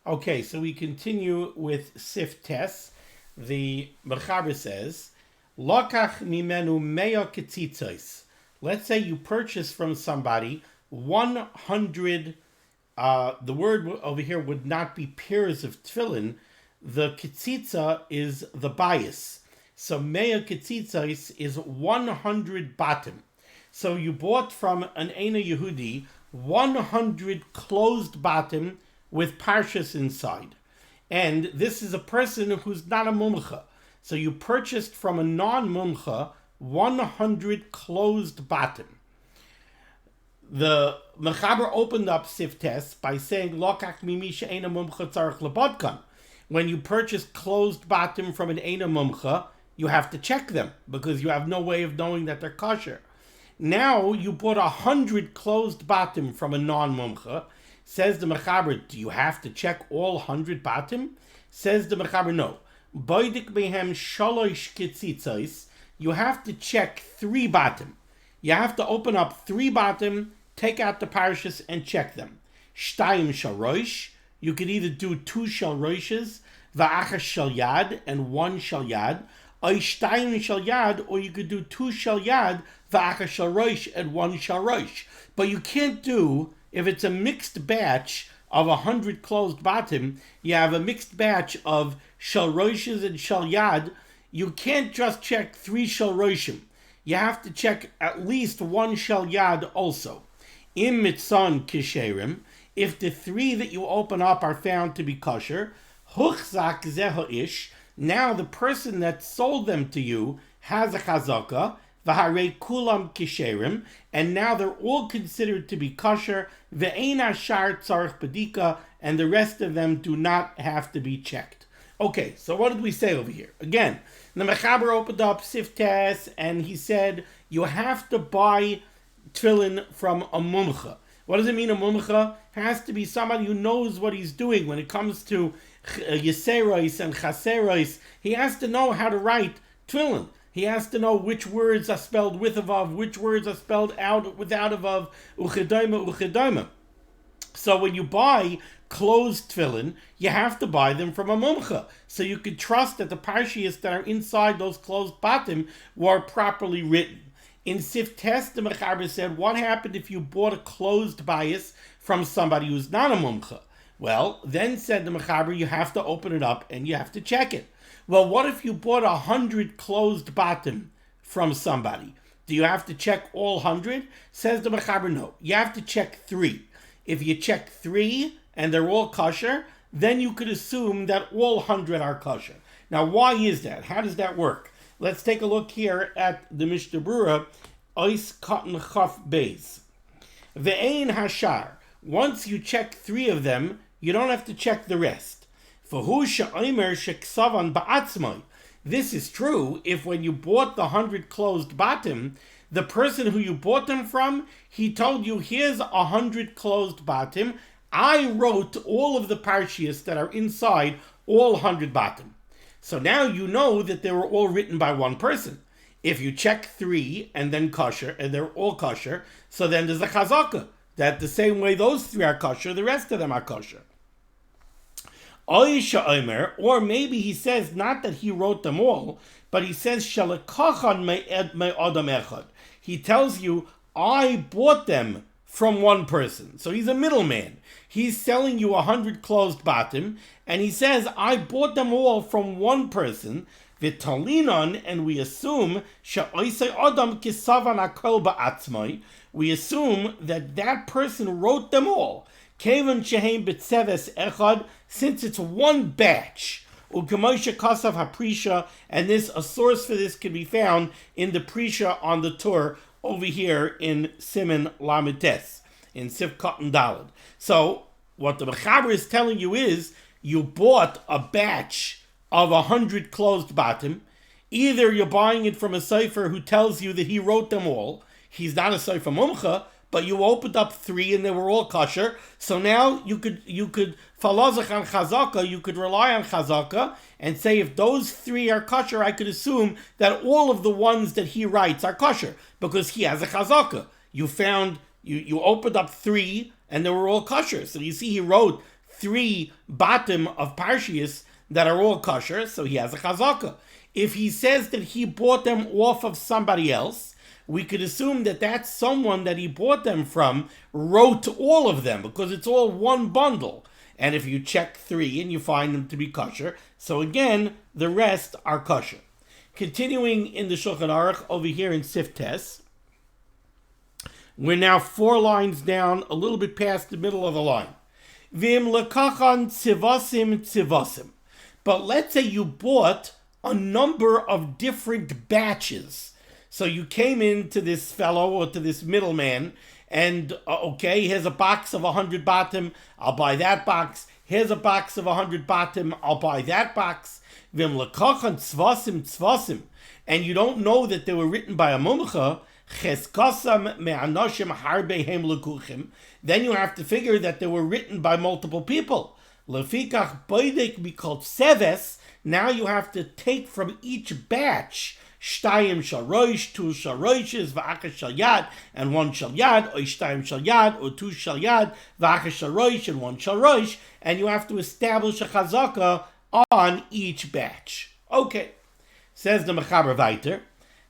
Okay, so we continue with Sif Tes. The Mechaber says, Lokach mimenu mea ketzitzos. Let's say you purchase from somebody 100, the word over here would not be pairs of tefillin. The ketzitza is the bias. So mea ketzitzos is 100 batim. So you bought from an Eina Yehudi 100 closed batim with parshas inside. And this is a person who's not a mumcha. So you purchased from a non-mumcha 100 closed batim. The Mechaber opened up Sif Tes by saying, Lokach mimi she'ena mumcha tzarich lebodkan. When you purchase closed batim from an Eina mumcha, you have to check them because you have no way of knowing that they're kosher. Now you bought 100 closed batim from a non-mumcha. Says the Mechaber, do you have to check all 100 batim? Says the Mechaber, no. Boidik behem shalosh ketzitzos. You have to check 3 batim. You have to open up 3 batim, take out the parashas, and check them. Shtayim shal rosh. You could either do 2 shal roshes, va'achas shal yad, and 1 shal yad. Or shtayim shal yad, or you could do 2 shal yad, va'achas shal rosh, and 1 shal rosh. But you can't do, if it's a mixed batch of 100 closed batim, you have a mixed batch of shal roshes and shal yad, you can't just check 3 shal roshim. You have to check at least 1 shal yad also. Im mitzon kisherim, if the 3 that you open up are found to be kosher, huchzak zeho ish, now the person that sold them to you has a chazaka, v'harei kulam kisherim, and now they're all considered to be kosher, ve'ein hashar tzarich bedika, and the rest of them do not have to be checked. Okay, so what did we say over here? Again, the Mechaber opened up Sif Tes, and he said, you have to buy tefillin from a mumcha. What does it mean, a mumcha? It has to be somebody who knows what he's doing when it comes to yeseros and chaseros. He has to know how to write tefillin. He has to know which words are spelled with a vav, which words are spelled out without a vav, uchedaima. So when you buy closed tefillin, you have to buy them from a mumcha. So you can trust that the parshiyos that are inside those closed batim were properly written. In Sif Tes, the Mechaber said, what happened if you bought a closed bias from somebody who's not a mumcha? Well, then said the Mechaber, you have to open it up and you have to check it. Well, what if you bought 100 closed batim from somebody? Do you have to check all 100? Says the Mechaber, no. You have to check 3. If you check 3 and they're all kosher, then you could assume that all 100 are kosher. Now, why is that? How does that work? Let's take a look here at the Mishnah Berurah, Ois Cotton Chaf Beis. Ve'ein hashar. Once you check 3 of them, you don't have to check the rest. This is true if when you bought the 100 closed batim, the person who you bought them from, he told you, here's 100 closed batim. I wrote all of the parshiyos that are inside all 100 batim. So now you know that they were all written by one person. If you check 3 and then kosher, and they're all kosher, so then there's a chazaka, that the same way those 3 are kosher, the rest of them are kosher. Or maybe he says not that he wrote them all, but he says he tells you, I bought them from one person. So he's a middleman. He's selling you 100 closed batim, and he says, I bought them all from one person, v'talinon, and we assume we assume that person wrote them all. Since it's one batch, and this, a source for this can be found in the Prisha on the Torah over here in Siman Lamed Tes, in Sif Cotton Daled. So what the Mechaber is telling you is, you bought a batch of 100 closed batim. Either you're buying it from a sefer who tells you that he wrote them all. He's not a sefer mumcha, but you opened up 3 and they were all kosher. So now you could falazach on chazaka, you could rely on chazaka and say, if those 3 are kosher, I could assume that all of the ones that he writes are kosher because he has a chazaka. You opened up 3 and they were all kosher. So you see, he wrote 3 batim of Parshias that are all kosher, so he has a chazaka. If he says that he bought them off of somebody else, we could assume that that someone that he bought them from wrote all of them, because it's all one bundle. And if you check 3 and you find them to be kosher, so again, the rest are kosher. Continuing in the Shulchan Aruch over here in Siftes, we're now 4 lines down, a little bit past the middle of the line. Vim lekachan tzivasim tzivasim. But let's say you bought a number of different batches. So you came into this fellow or to this middleman and, okay, here's a box of 100 batim, I'll buy that box. Here's a box of 100 batim, I'll buy that box. Vim lekachan tzvasim tzvasim. And you don't know that they were written by a mumcha, cheskasam me'anoshim harbehem lekuchim. Then you have to figure that they were written by multiple people. Lefikach boidek mikol seves. Now you have to take from each batch shtayim sharosh, 2 sharoshes, v'achas shal yad, and 1 shal yad, or shtayim shal yad, or 2 shal yad, v'achas sharosh, and 1 sharosh, and you have to establish a chazaka on each batch. Okay, says the Mechaber weiter,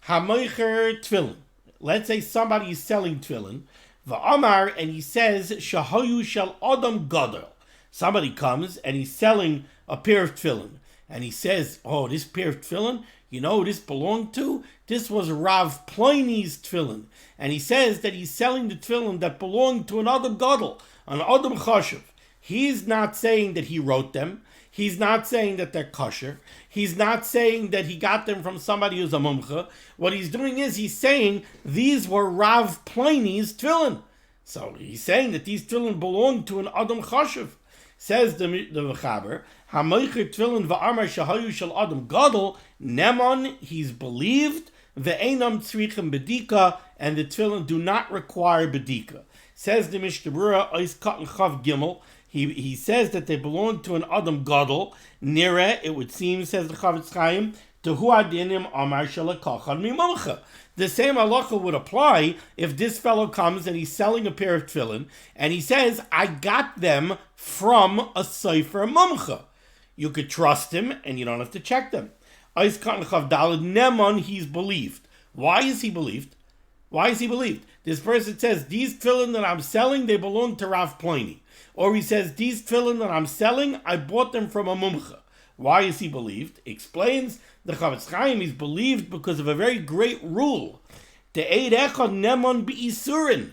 hamoicher tefillin. Let's say somebody is selling tefillin, v'amar, and he says, shahoyu shal adam gadol. Somebody comes and he's selling a pair of tefillin, and he says, oh, this pair of tefillin, you know who this belonged to? This was Rav Plini's tefillin. And he says that he's selling the tefillin that belonged to an Adam Gadol, an Adam Chashuv. He's not saying that he wrote them. He's not saying that they're kosher. He's not saying that he got them from somebody who's a mumcha. What he's doing is he's saying these were Rav Plini's tefillin. So he's saying that these tefillin belonged to an Adam Chashuv. Says the Mechaber, hamoicher tefillin va'amar shahayu shel Adam Gadol, nemon, he's believed, ve'enam tzrichem bedika, and the tefillin do not require bedika. Says the Mishnah Berurah, ois katan chav gimel, he says that they belong to an Adam Gadol, nire, it would seem, says the Chavetz Chaim, tehu adinim amar shelakachan mimamcha. The same halacha would apply if this fellow comes and he's selling a pair of tefillin, and he says, I got them from a Sefer Mumcha. You could trust him, and you don't have to check them. He's believed. Why is he believed? Why is he believed? This person says, these tefillin that I'm selling, they belong to Rav Pliny. Or he says, these tefillin that I'm selling, I bought them from a Mumcha. Why is he believed? Explains the Chavetz Chaim, he's believed because of a very great rule. The Eid Echad Nemon Be'isurin.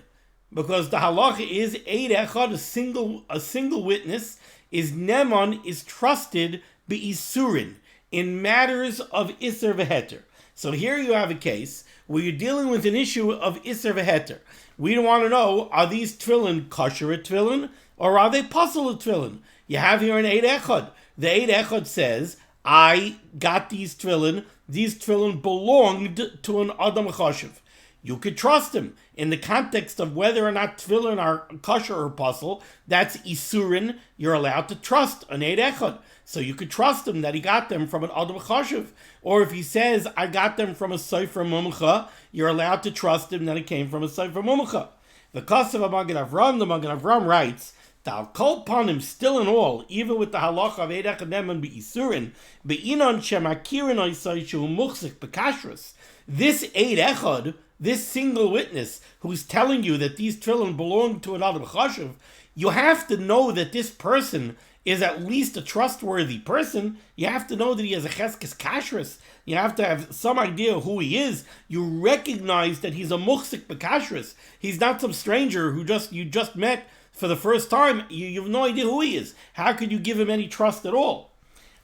Because the halacha is Eid Echad, a single witness, is Nemon, is trusted Be'isurin, in matters of Isser V'Heter. So here you have a case where you're dealing with an issue of Isser V'Heter. We don't want to know, are these tefillin kosher tefillin, or are they pasul tefillin? You have here an Eid Echad. The Eid Echad says, I got these tefillin belonged to an Adam Chashuv. You could trust him. In the context of whether or not tefillin are kosher or pasul, that's isurin, you're allowed to trust an Eid Echad. So you could trust him that he got them from an Adam Chashuv. Or if he says, I got them from a Sefer Mumcha, you're allowed to trust him that it came from a Sefer Mumcha. The Kasav of Magen Avram writes, Tal kol panim, still in all, even with the halacha of Eid Echad Neman be'isurin, be'inon shemakirin oisai shehu muchzik bekashrus. This Eid Echad, this single witness who's telling you that these tefillin belong to an Adam Chashuv, you have to know that this person is at least a trustworthy person. You have to know that he has a cheskes kashrus. You have to have some idea who he is. You recognize that he's a muchzik bekashrus. He's not some stranger who you just met for the first time. You have no idea who he is. How could you give him any trust at all?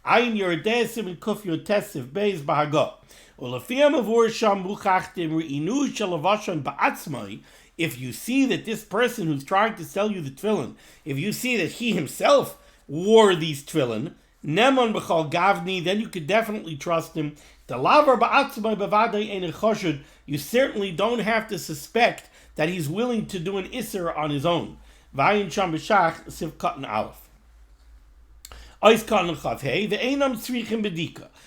Ayin Yeredesim and Kuf Yotesiv Beis Bahagot. If you see that this person who's trying to sell you the tefillin, if you see that he himself wore these tefillin, Nemon b'chol gavni, then you could definitely trust him. You certainly don't have to suspect that he's willing to do an isser on his own. Vayin Sham B'Shach Siv Katan Aleph.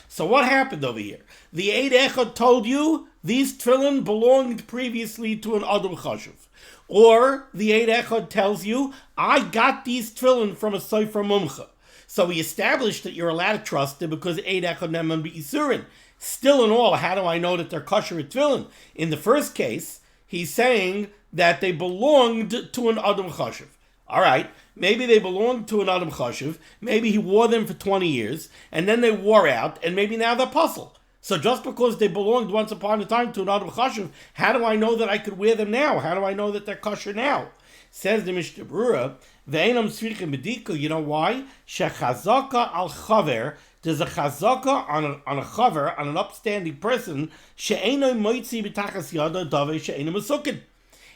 So what happened over here? The Eid Echad told you these tefillin belonged previously to an Adam Chashuv. Or the Eid Echad tells you, I got these tefillin from a Sofer Mumcha. So we established that you're allowed to trust them because Eid Echad Neman B'Isurin. Still in all, how do I know that they're kosher tefillin? In the first case, he's saying that they belonged to an Adam Chashiv. All right, maybe they belonged to an Adam Chashiv, maybe he wore them for 20 years, and then they wore out, and maybe now they're puzzle. So just because they belonged once upon a time to an Adam Chashiv, how do I know that I could wear them now? How do I know that they're kosher now? Says the Mishnah Berurah, Ve'enam tzrichim b'dika, you know why? Shechazaka al chaver, there's a chazaka on a chaver, on an upstanding person, she'enoi moitzi b'tachas yada davei she'enoi mesukin.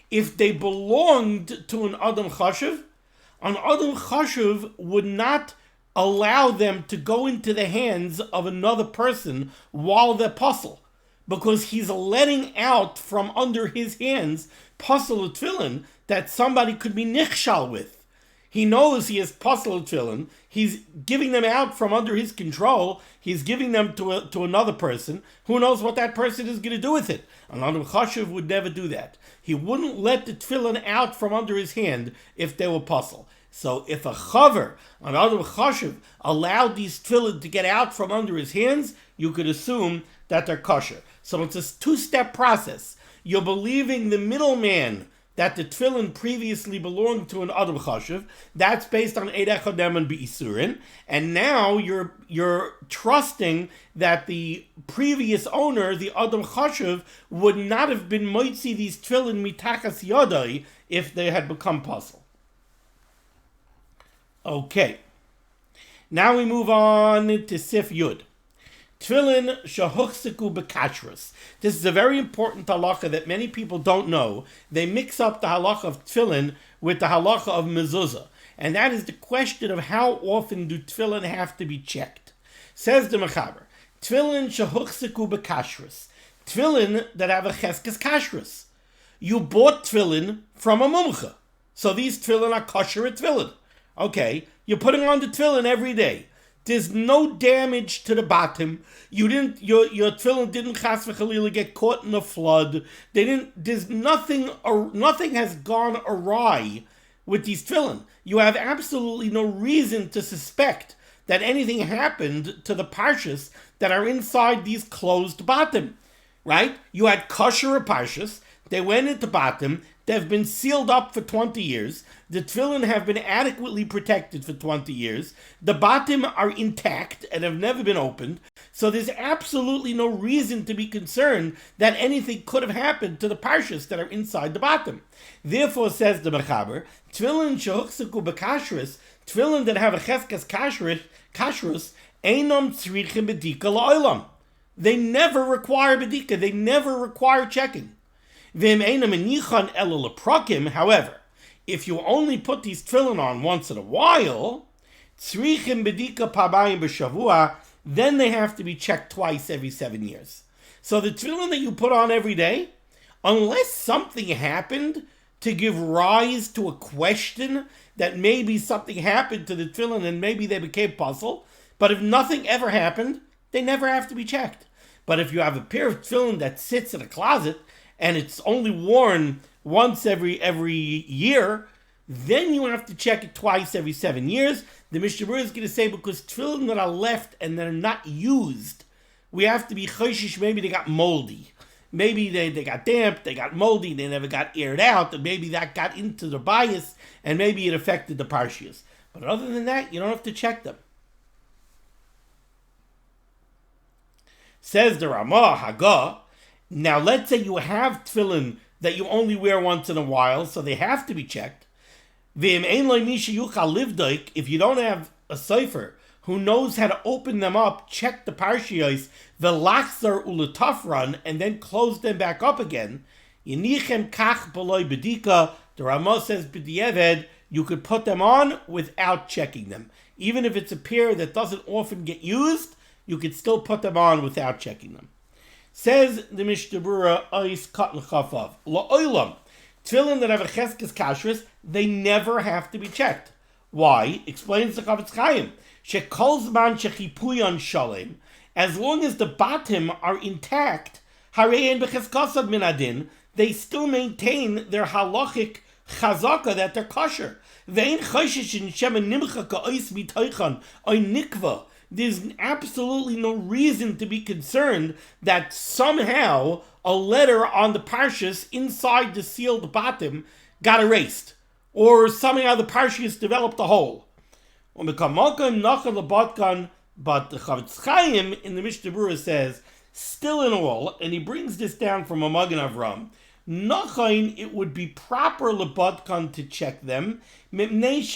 If they belonged to an Adam Chashiv would not allow them to go into the hands of another person while they're puzzle, because he's letting out from under his hands puzzle tefillin that somebody could be nichshal with. He knows he has puzzle tefillin. He's giving them out from under his control. He's giving them to another person. Who knows what that person is going to do with it? An Adam Chashiv would never do that. He wouldn't let the tefillin out from under his hand if they were puzzle. So if a chaver, an Adam Chashiv, allowed these tefillin to get out from under his hands, you could assume that they're kosher. So it's a two-step process. You're believing the middleman that the tefillin previously belonged to an Adam Chashiv. That's based on Eid Echad Neman B'Isurin. And now you're trusting that the previous owner, the Adam Chashiv, would not have been moitzi these tefillin mitachas yadai if they had become puzzle. Okay. Now we move on to Sif Yud. Tefillin shehuchsiku bekashrus. This is a very important halacha that many people don't know. They mix up the halacha of tefillin with the halacha of mezuzah. And that is the question of how often do tefillin have to be checked. Says the Mechaber, tefillin shehuchsiku bekashrus. Tefillin that have a cheskes kashrus. You bought tefillin from a mumcha. So these tefillin are kosher tefillin. Okay, you're putting on the tefillin every day. There's no damage to the bottom. Your tefillin didn't chas v'chalila get caught in a flood. There's nothing has gone awry with these tefillin. You have absolutely no reason to suspect that anything happened to the parshas that are inside these closed bottom, right? You had kosher parshas. They went into bottom. They've been sealed up for 20 years. The tefillin have been adequately protected for 20 years. The bottom are intact and have never been opened. So there's absolutely no reason to be concerned that anything could have happened to the parshas that are inside the bottom. Therefore, says the Mechaber, tefillin shehuchsiku bekashrus, tefillin that have a cheskes kashrus, einam tzrichim bedika la'olam. They never require bedika. They never require checking. However, if you only put these tefillin on once in a while, then they have to be checked twice every 7 years. So the tefillin that you put on every day, unless something happened to give rise to a question that maybe something happened to the tefillin and maybe they became puzzle, but if nothing ever happened, they never have to be checked. But if you have a pair of tefillin that sits in a closet, and it's only worn once every year, then you have to check it twice every 7 years. The Mishnah Berurah is going to say because tefillin that are left and that are not used, we have to be choshish, maybe they got moldy. Maybe they got damp, they got moldy, they never got aired out, and maybe that got into the bias, and maybe it affected the parshias. But other than that, you don't have to check them. Says the Ramah Hagah, now let's say you have tefillin that you only wear once in a while, so they have to be checked. If you don't have a sofer who knows how to open them up, check the parshiyos, velachzar uletafran, and then close them back up again, yenichem kach b'loy bedika, the Ramah says b'dieved, you could put them on without checking them. Even if it's a pair that doesn't often get used, you could still put them on without checking them. Says the Mishnah Berurah, Ois Katan Chafav, La'olam, tefillin that have a cheskes kashrus, they never have to be checked. Why? Explains the Chavetz Chaim. Shekol zman shechipuyan shalem, as long as the bottom are intact, harein becheskasad min adin, they still maintain their halachic chazaka that they're kosher. There's absolutely no reason to be concerned that somehow a letter on the parshas inside the sealed bottom got erased, or somehow the parshas developed a hole. But the Chavetz Chaim in the Mishnah Berurah says, still in all, and he brings this down from a Magen Avram, Nachain, it would be proper lebadkan to check them, because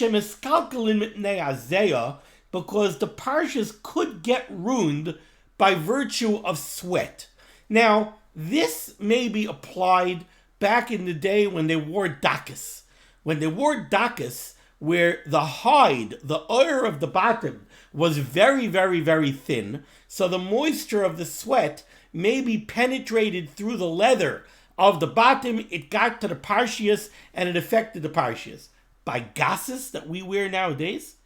the parshas could get ruined by virtue of sweat. Now, this may be applied back in the day when they wore dakas. When they wore dakas, where the hide, the oil of the bottom, was very, very, very thin, so the moisture of the sweat may be penetrated through the leather of the bottom, it got to the parshias, and it affected the parshias. By gasses that we wear nowadays,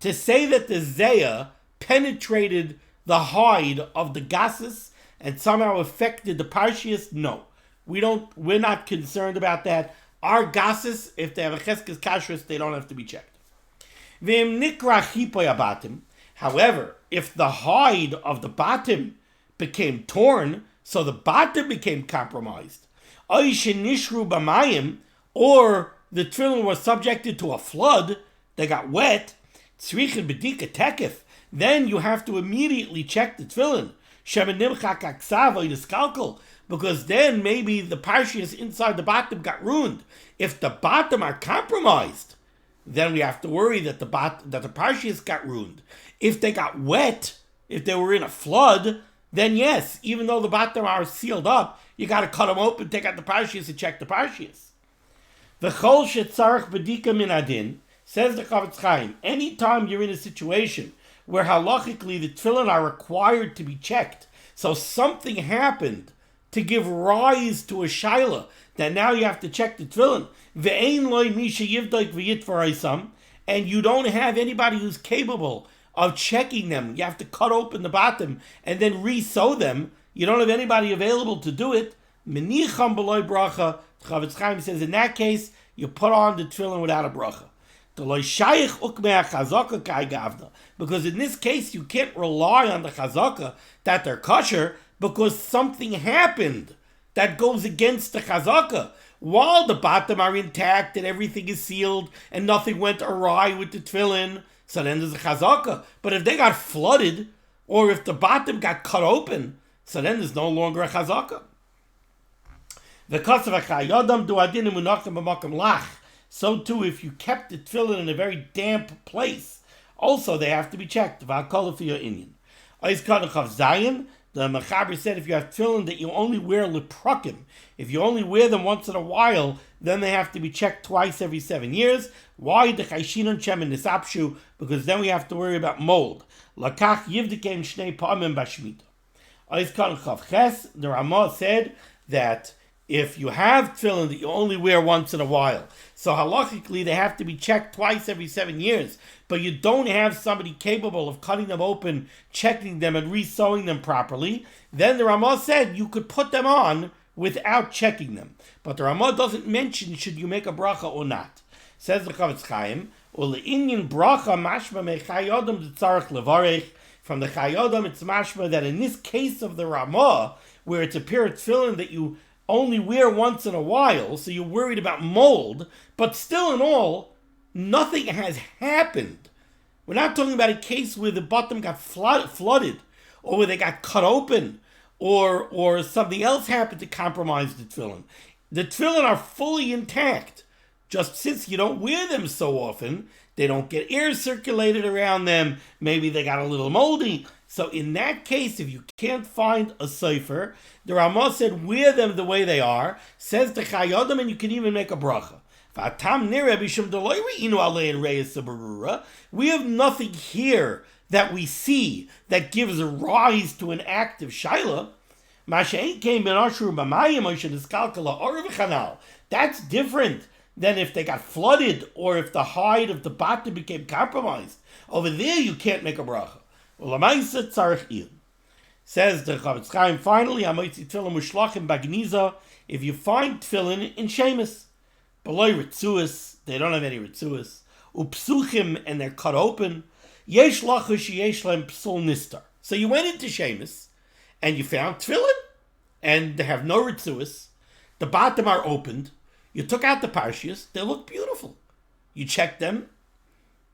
to say that the zayah penetrated the hide of the gasses and somehow affected the parshias, no. We're not concerned about that. Our gasses, if they have a cheskes kashrus, they don't have to be checked. However, if the hide of the bottom became torn, so the bottom became compromised, or the tefillin was subjected to a flood, they got wet, then you have to immediately check the tefillin, because then maybe the parshias inside the bottom got ruined. If the bottom are compromised, then we have to worry that the parshias got ruined. If they got wet, if they were in a flood, then yes, even though the bottom are sealed up, you got to cut them open, take out the parshias, and check the parshias. V'chol shetzarech bedika min adin, says the Chavetz Chaim, anytime you're in a situation where halachically the tefillin are required to be checked, so something happened to give rise to a shaila that now you have to check the tefillin, ve'ein loy misha yivdok v'yitvar, and you don't have anybody who's capable of checking them. You have to cut open the bottom and then re-sew them. You don't have anybody available to do it. Menicham b'loy bracha. Chavetz Chaim says in that case, you put on the tefillin without a bracha. Because in this case, you can't rely on the chazaka that they're kosher, because something happened that goes against the chazaka. While the bottom are intact and everything is sealed and nothing went awry with the tefillin, so then there's a chazaka. But if they got flooded, or if the bottom got cut open, so then there's no longer a chazaka. So too, if you kept the tefillin in a very damp place, also they have to be checked. The Mechaber said if you have tefillin that you only wear leprakim, if you only wear them once in a while, then they have to be checked twice every 7 years. Why? Because then we have to worry about mold. The Ramah said that if you have tefillin that you only wear once in a while, so halachically they have to be checked twice every 7 years, but you don't have somebody capable of cutting them open, checking them, and re-sewing them properly, then the Ramah said you could put them on without checking them. But the Ramah doesn't mention should you make a bracha or not. Says the Chavetz Chaim, from the Chayodam it's mashma that in this case of the Ramah, where it's a pair of tefillin that you only wear once in a while, so you're worried about mold, but still in all, nothing has happened. We're not talking about a case where the bottom got flooded, or where they got cut open, or something else happened to compromise the tefillin. The tefillin are fully intact. Just since you don't wear them so often, they don't get air circulated around them, maybe they got a little moldy. So in that case, if you can't find a sefer, the Ramah said wear them the way they are, says the Chayodam, and you can even make a bracha. We have nothing here that we see that gives rise to an act of shaila. That's different than if they got flooded or if the hide of the bottom became compromised. Over there, you can't make a bracha. Says the Chavetz Chaim, finally, if you find tefillin in shemus, below ritzuas, they don't have any ritzuas, upsuchim, and they're cut open, yesh lachush yesh lem psul nistar. So you went into shemus, and you found tefillin, and they have no ritzuas, the bottom are opened, you took out the parshias, they look beautiful. You check them,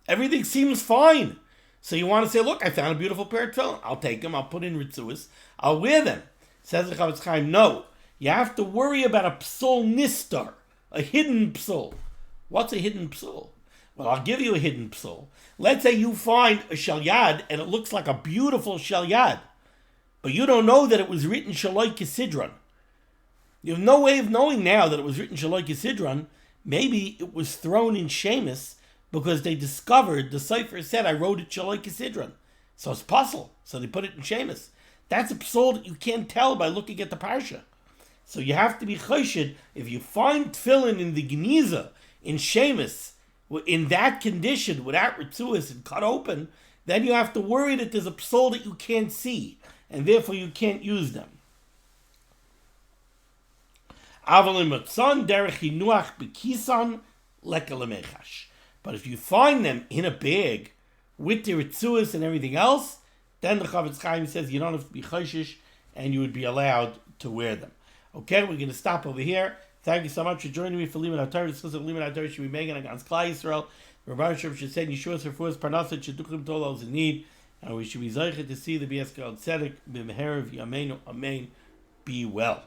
everything seems fine. So you want to say, look, I found a beautiful pair of tefillin. I'll take them, I'll put in ritzuas, I'll wear them. Says the Chavetz Chaim, no. You have to worry about a psul nistar, a hidden psul. What's a hidden psul? Well, I'll give you a hidden psul. Let's say you find a shalyad, and it looks like a beautiful shalyad, but you don't know that it was written shaloi kisidron. You have no way of knowing now that it was written shaloi kisidron. Maybe it was thrown in shemus, because they discovered, the Sefer said, I wrote it shaloi kisidron. So it's puzzle. So they put it in shemus. That's a psul that you can't tell by looking at the parsha. So you have to be choshed. If you find tefillin in the geniza, in shemus, in that condition, without ritzuas and cut open, then you have to worry that there's a psul that you can't see, and therefore you can't use them. But if you find them in a bag with the ritzuas and everything else, then the Chavetz Chaim says you don't have to be choshish and you would be allowed to wear them. Okay, we're going to stop over here. Thank you so much for joining me for limud HaTorah. This was limud HaTorah should be making against Klal Yisrael. Rabbi Shem should say Yeshua's refuahs parnasat sheduchim to all those in need, and we should be zeichet to see the BSK Tzedek b'meher v'yameinu amen. Be well.